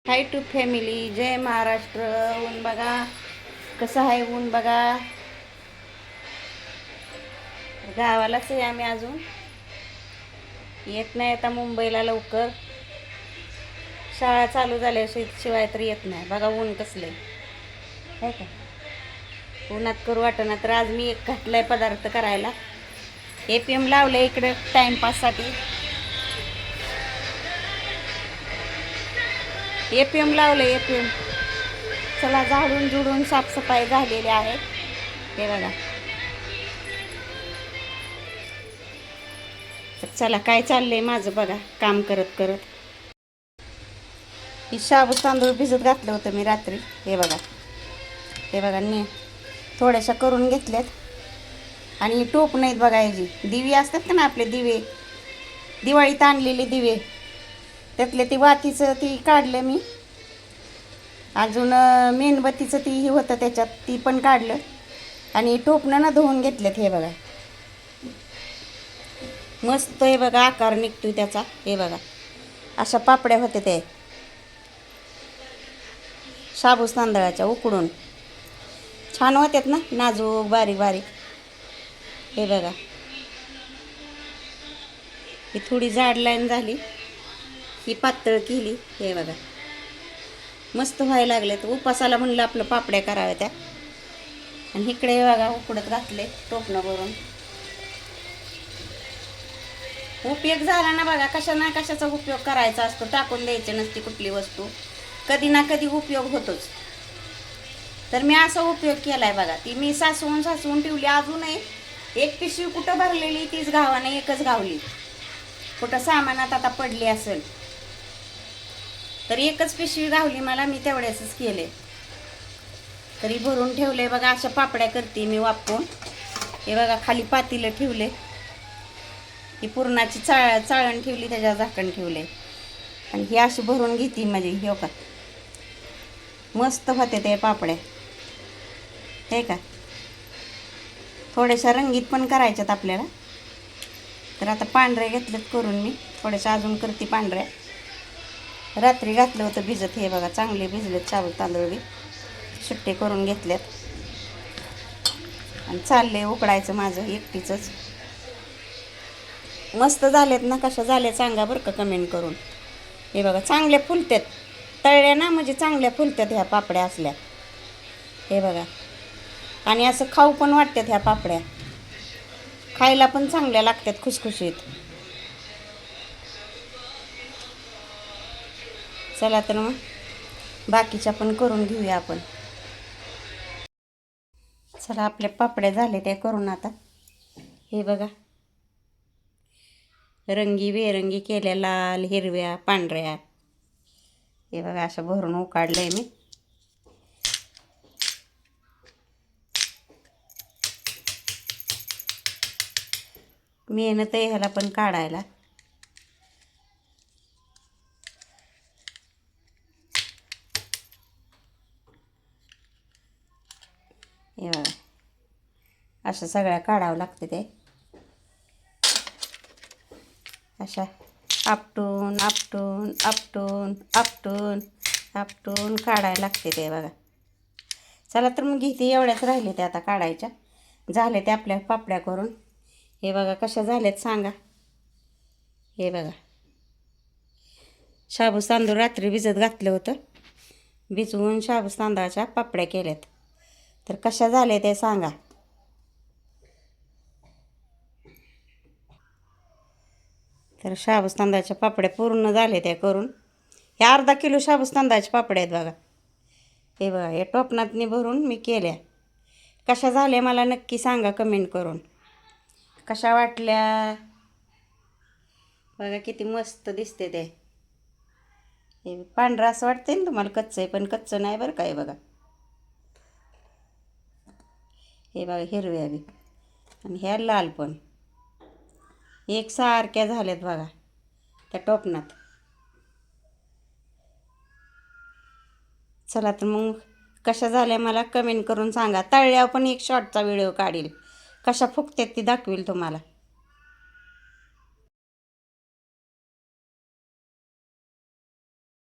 High to family, जय महाराष्ट्र. ऊन बघा कसं आहे, ऊन बघा. गावालाच आहे आम्ही, अजून येत नाही आता मुंबईला लवकर. शाळा चालू झाल्याशिवाय तर येत नाही. बघा ऊन कसलंय आहे का. उन्हात करू वाटना तर आज मी एक घातलाय पदार्थ करायला. APM लावलं इकडे टाइमपाससाठी. APM लावलं APM. चला, झाडून झुडून साफसफाई झालेली आहे. हे बघा. तर चला, काय चाललंय माझं बघा, काम करत करत. ही शाबू तांदूळ भिजत घातलं होतं मी रात्री. हे बघा, हे बघा, थोड्याशा करून घेतल्यात. आणि ही टोप नाहीत बघा, ह्याची दिवे असतात का ना आपले दिवे, दिवाळीत आणलेले दिवे, त्यातले ती वातीचं ती काढलं मी. अजून मेणबत्तीचं ती ही होतं त्याच्यात, ती पण काढलं. आणि टोपनं ना धुवून घेतलेत. हे बघा मस्त. हे बघा आकार निघतोय त्याचा. हे बघा अशा पापड्या होते ते शाबूस तांदळाच्या, उकडून छान होत्यात ना, नाजूक बारीक बारीक. हे बघा, ही थोडी जाड लाईन झाली, ही पातळ केली. हे बघा मस्त व्हायला लागले. तर उपासाला म्हणलं आपलं पापड्या कराव्या त्या. आणि इकडे बघा उकडत घातले टोपणं भरून. उपयोग झाला ना बघा. कशा ना कशाचा उपयोग करायचा असतो, टाकून द्यायची नसती कुठली वस्तू. कधी ना कधी उपयोग होतोच. तर मी असा उपयोग केलाय बघा. ती मी सासवून ठेवली. अजूनही एक पिशवी कुठं भरलेली, तीच गावाने एकच गावली. कुठं सामानात आता पडली असेल तर एकच पिशवी गावली मला. मी तेवढ्याच केले, तरी भरून ठेवले बघा. अशा पापड्या करते मी वापरून. हे बघा खाली पातीलं ठेवले, ही पुरणाची चाळण ठेवली, त्याच्यावर झाकण ठेवले. आणि ही अशी भरून घेते माझी. हे का मस्त होते ते पापड्या. हे का थोड्याशा रंगीत पण करायच्यात आपल्याला. तर आता पांढऱ्या घेतल्यात करून मी. थोड्याशा अजून करते पांढऱ्या. रात्री घातलं होतं भिजत. हे बघा चांगले भिजलेत शाबू तांदूळ बी. सुट्टे करून घेतल्यात आणि चालले उकडायचं माझं एकटीचंच. मस्त झालेत ना. कशा झाले सांगा बरं का कमेंट करून. हे बघा चांगल्या फुलत्यात. तळल्या ना म्हणजे चांगल्या फुलत्यात ह्या पापड्या असल्या. हे बघा, आणि असं खाऊ पण वाटतात ह्या पापड्या. खायला पण चांगल्या लागतात, खुसखुशीत. चला तर मग बाकीच्या पण करून घेऊया आपण. चला, आपल्या पापड्या झाले त्या करून आता. हे बघा रंगी बेरंगी केल्या, लाल, हिरव्या, पांढऱ्या. हे बघा असं भरून उकाडलंय मी. मेहनत आहे ह्याला पण काढायला. हे बघा असं सगळ्या काढावं लागते ते. अशा आपटून आपटून आपटून आपटून आपटून काढायला लागते ते बघा. चला तर मग घेते. एवढ्याच राहिले ते आता काढायच्या. झाले ते आपल्या पापड्या करून. हे बघा कशा झाल्यात सांगा. हे बघा शाबूस तांदूळ रात्री भिजत घातलं होतं. भिजवून शाबूस तांदळाच्या पापड्या केल्यात. तर कशा झाल्या ते सांगा. तर शाबूस तांदळाच्या पापड्या पूर्ण झाले त्या करून. हे अर्धा किलो शाबूस तांदळाच्या पापड्या आहेत बघा. हे बघा या टोपणातनी भरून मी केल्या. कशा झाल्या मला नक्की सांगा कमेंट करून. कशा वाटल्या बघा. किती मस्त दिसते ते. हे पांढरं असं वाटते ना तुम्हाला कच्चं आहे, पण कच्चं नाही बरं काय. बघा हे बघा हिरव्या बी आणि ह्या लाल पण एकसारख्या झाल्यात बघा त्या टोपणात. चला तर मग कशा झाल्या मला कमेंट करून सांगा. तळल्यावर पण एक शॉर्टचा व्हिडिओ काढील, कशा फुगतात ती दाखवेल तुम्हाला.